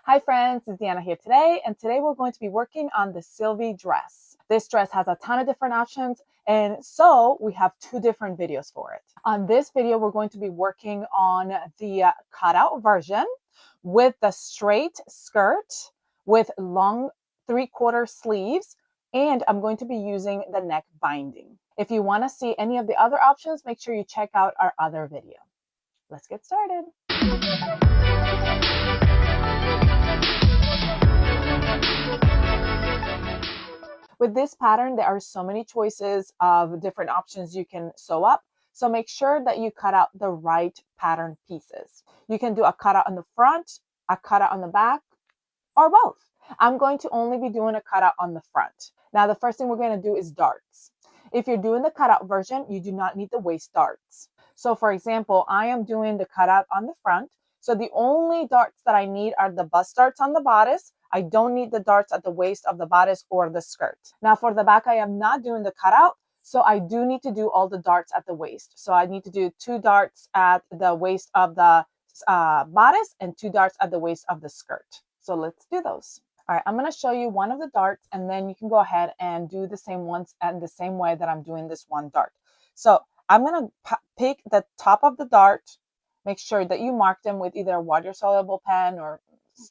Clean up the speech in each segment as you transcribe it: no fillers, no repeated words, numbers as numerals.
Hi friends, it's Deanna here today, and today we're going to be working on the Sylvie dress. This dress has a ton of different options, and so we have two different videos for it. On this video, we're going to be working on the cutout version with the straight skirt with long 3/4 sleeves, and I'm going to be using the neck binding. If you want to see any of the other options, make sure you check out our other video. Let's get started. With this pattern, there are so many choices of different options you can sew up. So make sure that you cut out the right pattern pieces. You can do a cutout on the front, a cutout on the back, or both. I'm going to only be doing a cutout on the front. Now, the first thing we're going to do is darts. If you're doing the cutout version, you do not need the waist darts. So for example, I am doing the cutout on the front. So the only darts that I need are the bust darts on the bodice. I don't need the darts at the waist of the bodice or the skirt. Now for the back, I am not doing the cutout. So I do need to do all the darts at the waist. So I need to do 2 darts at the waist of the bodice and 2 darts at the waist of the skirt. So let's do those. All right, I'm going to show you one of the darts, and then you can go ahead and do the same ones and the same way that I'm doing this one dart. So I'm going to pick the top of the dart. Make sure that you mark them with either a water-soluble pen or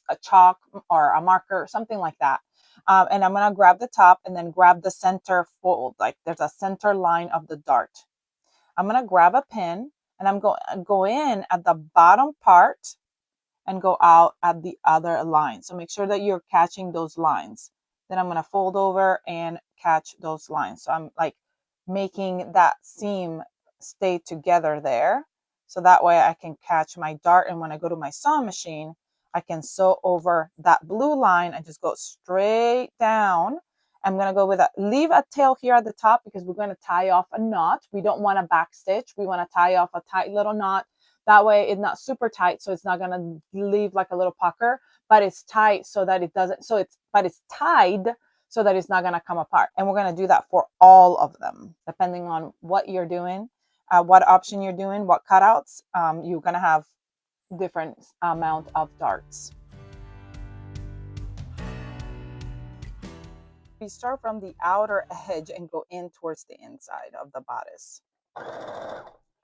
a chalk or a marker or something like that. And I'm going to grab the top and then grab the center fold. Like there's a center line of the dart. I'm going to grab a pin and I'm going to go in at the bottom part and go out at the other line. So make sure that you're catching those lines. Then I'm going to fold over and catch those lines. So I'm like making that seam stay together there. So that way I can catch my dart, and when I go to my sewing machine, I can sew over that blue line and just go straight down. I'm going to go with leave a tail here at the top because we're going to tie off a knot. We don't want a back stitch. We want to tie off a tight little knot. That way it's not super tight, so it's not going to leave like a little pucker, but it's tight so that it doesn't, but it's tied so that it's not going to come apart. And we're going to do that for all of them, depending on what you're doing, what option you're doing, what cutouts, you're going to have different amount of darts. We start from the outer edge and go in towards the inside of the bodice.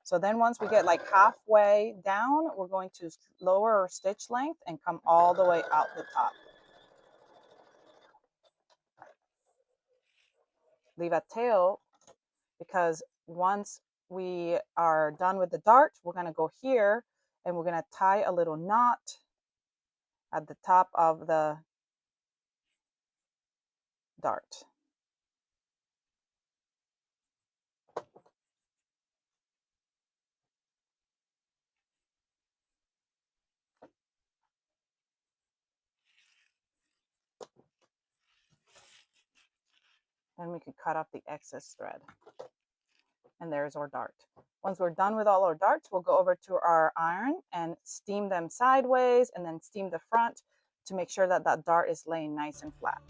So then once we get like halfway down, we're going to lower our stitch length and come all the way out the top. Leave a tail because once we are done with the dart, we're going to go here and we're going to tie a little knot at the top of the dart. Then we can cut off the excess thread. And there's our dart. Once we're done with all our darts, we'll go over to our iron and steam them sideways and then steam the front to make sure that that dart is laying nice and flat.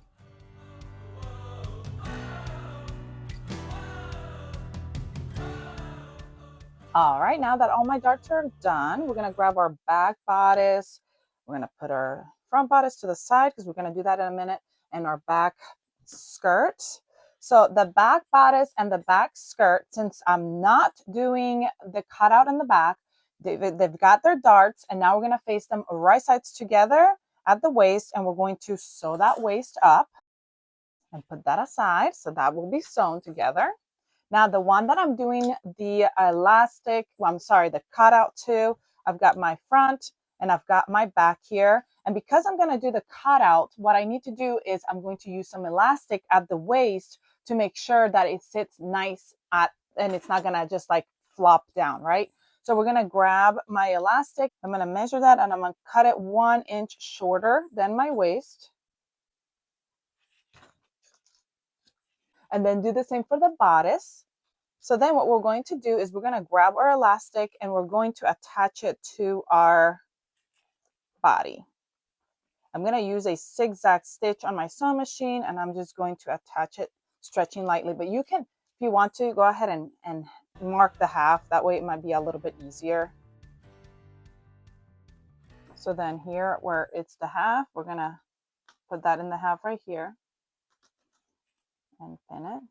All right, now that all my darts are done, we're gonna grab our back bodice. We're gonna put our front bodice to the side because we're gonna do that in a minute, and our back skirt. So the back bodice and the back skirt, since I'm not doing the cutout in the back, they've got their darts, and now we're gonna face them right sides together at the waist, and we're going to sew that waist up and put that aside. So that will be sewn together. Now the one that I'm doing the elastic, well, I'm sorry, the cutout to, I've got my front and I've got my back here. And because I'm going to do the cutout, what I need to do is I'm going to use some elastic at the waist to make sure that it sits nice and it's not going to just like flop down, right? So we're going to grab my elastic. I'm going to measure that and I'm going to cut it 1 inch shorter than my waist. And then do the same for the bodice. So then what we're going to do is we're going to grab our elastic and we're going to attach it to our body. I'm going to use a zigzag stitch on my sewing machine and I'm just going to attach it, stretching lightly. But you can, if you want to, go ahead and mark the half. That way it might be a little bit easier. So then here where it's the half, we're gonna put that in the half right here and pin it.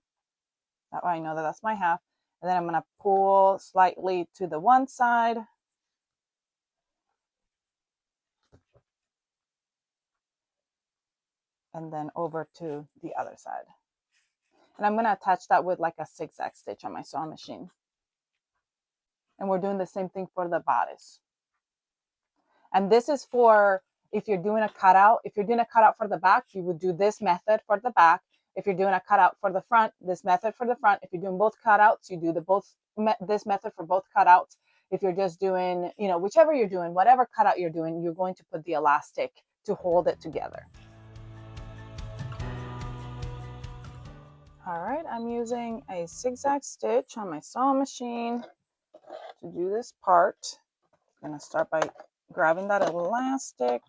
That way I know that that's my half. And then I'm gonna pull slightly to the one side. And then over to the other side. And I'm gonna attach that with like a zigzag stitch on my sewing machine. And we're doing the same thing for the bodice. And this is for if you're doing a cutout. If you're doing a cutout for the back, you would do this method for the back. If you're doing a cutout for the front, this method for the front. If you're doing both cutouts, you do this method for both cutouts. If you're just doing, whichever you're doing, whatever cutout you're doing, you're going to put the elastic to hold it together. All right, I'm using a zigzag stitch on my sewing machine to do this part. I'm gonna start by grabbing that elastic,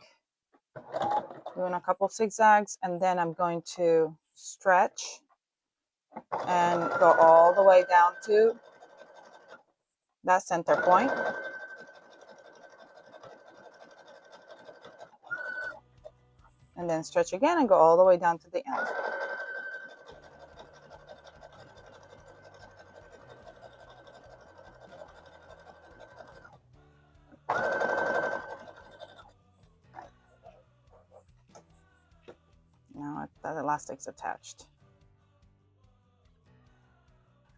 doing a couple zigzags, and then I'm going to stretch and go all the way down to that center point. And then stretch again and go all the way down to the end. Now that elastic's attached.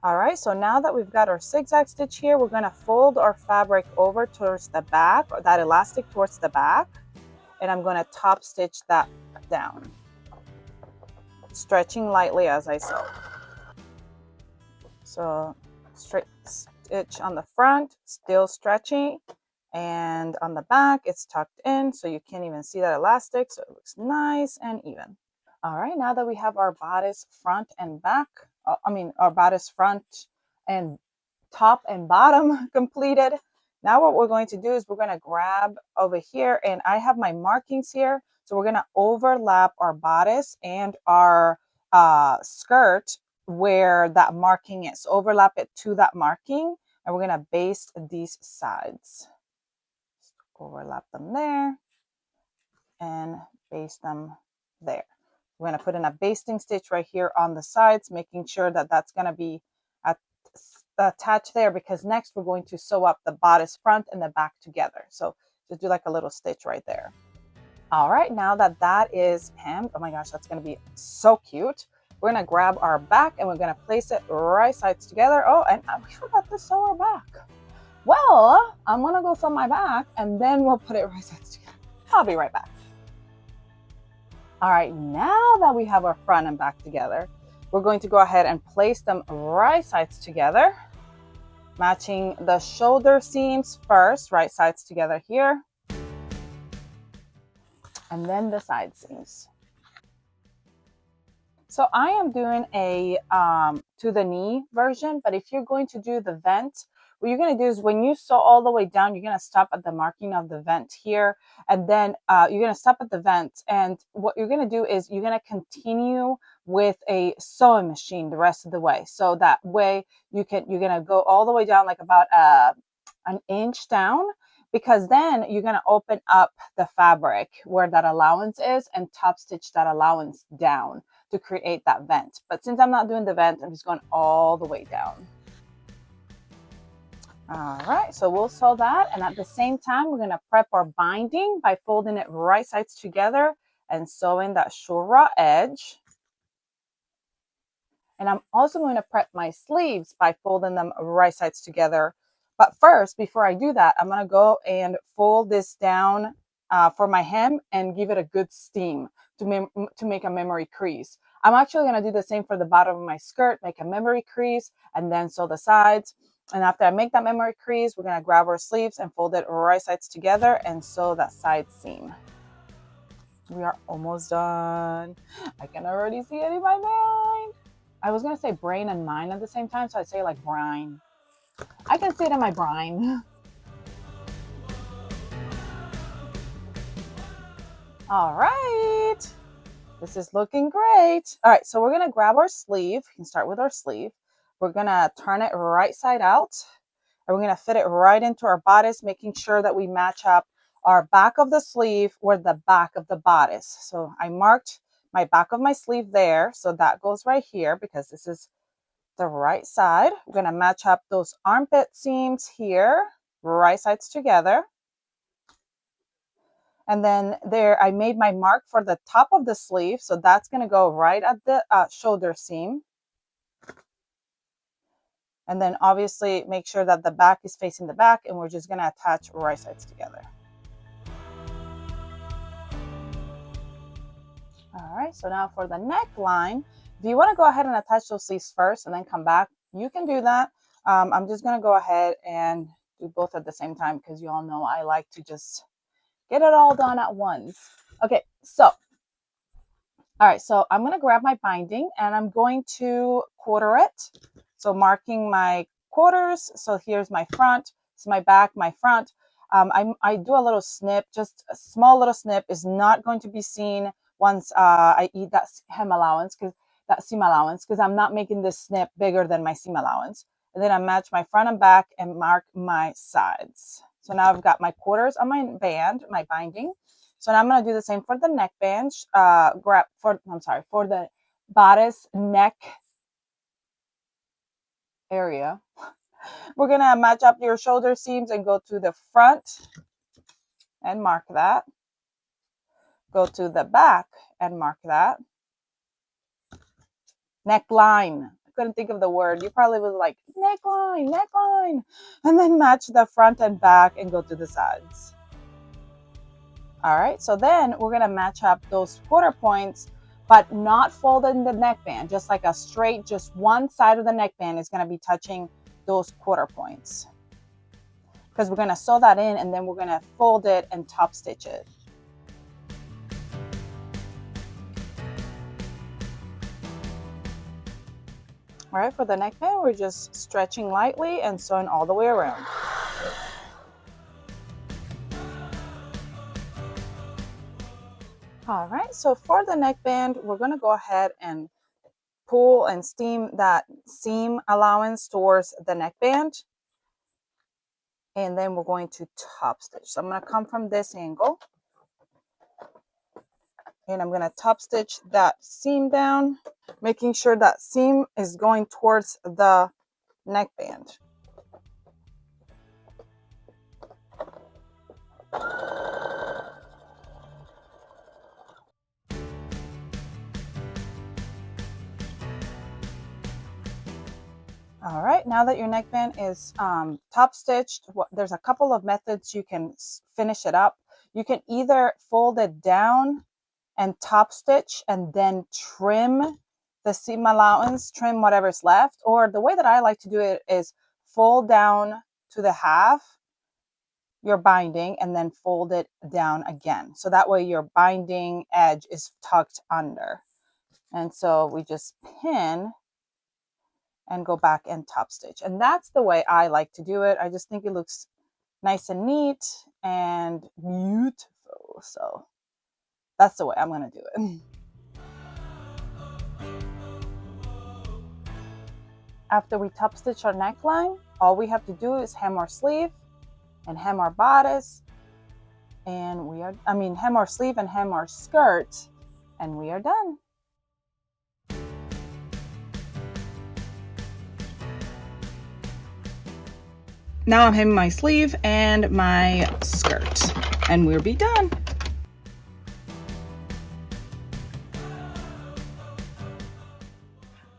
All right, so now that we've got our zigzag stitch here, we're gonna fold our fabric over towards the back, or that elastic towards the back, and I'm gonna top stitch that down, stretching lightly as I sew. So straight stitch on the front, still stretching, and on the back, it's tucked in, so you can't even see that elastic, so it looks nice and even. All right, now that we have our bodice front and back, our bodice front and top and bottom completed, now what we're going to do is we're going to grab over here, and I have my markings here, so we're going to overlap our bodice and our skirt where that marking is. Overlap it to that marking, and we're going to baste these sides. Just overlap them there and baste them there. We're going to put in a basting stitch right here on the sides, making sure that that's going to be attached there, because next we're going to sew up the bodice front and the back together. So just do like a little stitch right there. All right, now that that is hemmed, oh my gosh, that's going to be so cute. We're going to grab our back and we're going to place it right sides together. Oh, and we forgot to sew our back. Well, I'm going to go sew my back and then we'll put it right sides together. I'll be right back. All right, now that we have our front and back together, we're going to go ahead and place them right sides together, matching the shoulder seams first, right sides together here, and then the side seams. So I am doing a to the knee version, but if you're going to do the vent, what you're going to do is when you sew all the way down, you're going to stop at the marking of the vent here, and then you're going to stop at the vent, and what you're going to do is you're going to continue with a sewing machine the rest of the way. So that way you're going to go all the way down, like about an inch down, because then you're going to open up the fabric where that allowance is and top stitch that allowance down to create that vent. But since I'm not doing the vent, I'm just going all the way down. All right, so we'll sew that, and at the same time we're going to prep our binding by folding it right sides together and sewing that short raw edge. And I'm also going to prep my sleeves by folding them right sides together. But first, before I do that, I'm going to go and fold this down for my hem and give it a good steam to make a memory crease. I'm actually going to do the same for the bottom of my skirt, make a memory crease, and then sew the sides. And after I make that memory crease, we're going to grab our sleeves and fold it right sides together and sew that side seam. We are almost done. I can already see it in my mind. I was going to say brain and mind at the same time, so I'd say like brine. I can see it in my brine. All right. This is looking great. All right, so we're going to grab our sleeve. We can start with our sleeve. We're going to turn it right side out. And we're going to fit it right into our bodice, making sure that we match up our back of the sleeve or the back of the bodice. So I marked my back of my sleeve there. So that goes right here because this is the right side. We're going to match up those armpit seams here, right sides together. And then there, I made my mark for the top of the sleeve. So that's going to go right at the shoulder seam. And then obviously make sure that the back is facing the back, and we're just going to attach right sides together. All right, so now for the neckline, if you want to go ahead and attach those sleeves first and then come back, you can do that. I'm just going to go ahead and do both at the same time because you all know I like to just get it all done at once. Okay, so, all right, so I'm going to grab my binding and I'm going to quarter it. So marking my quarters. So here's my front, it's my back, my front. I do a little snip, just a small little snip is not going to be seen once I eat that seam allowance because I'm not making this snip bigger than my seam allowance. And then I match my front and back and mark my sides. So now I've got my quarters on my band, my binding. So now I'm going to do the same for the neckband. For the bodice neck area. We're going to match up your shoulder seams and go to the front and mark that. Go to the back and mark that. Neckline. I couldn't think of the word. You probably was like, neckline, neckline. And then match the front and back and go to the sides. All right, so then we're going to match up those quarter points, but not fold in the neckband, just like a straight, just one side of the neckband is going to be touching those quarter points. Because we're going to sew that in and then we're going to fold it and top stitch it. All right, for the neckband, we're just stretching lightly and sewing all the way around. All right, so for the neckband, we're going to go ahead and pull and steam that seam allowance towards the neckband. And then we're going to top stitch. So I'm going to come from this angle. And I'm going to top stitch that seam down, making sure that seam is going towards the neckband. All right, now that your neckband is top stitched, there's a couple of methods you can finish it up. You can either fold it down and top stitch and then trim the seam allowance, trim whatever's left. Or the way that I like to do it is fold down to the half your binding and then fold it down again. So that way your binding edge is tucked under. And so we just pin and go back and top stitch. And that's the way I like to do it. I just think it looks nice and neat and beautiful. So that's the way I'm going to do it. After we top stitch our neckline, all we have to do is hem our sleeve and hem our bodice. And hem our sleeve and hem our skirt, and we are done. Now I'm hemming my sleeve and my skirt, and we'll be done.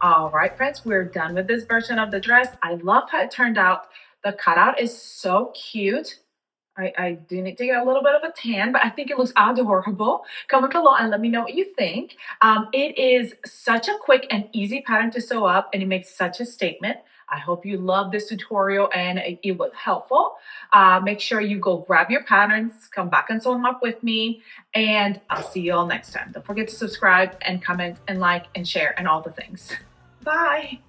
All right, friends, we're done with this version of the dress. I love how it turned out. The cutout is so cute. I do need to get a little bit of a tan, but I think it looks adorable. Comment below and let me know what you think. It is such a quick and easy pattern to sew up, and it makes such a statement. I hope you love this tutorial and it was helpful. Make sure you go grab your patterns, come back and sew them up with me, and I'll see you all next time. Don't forget to subscribe and comment and like and share and all the things. Bye.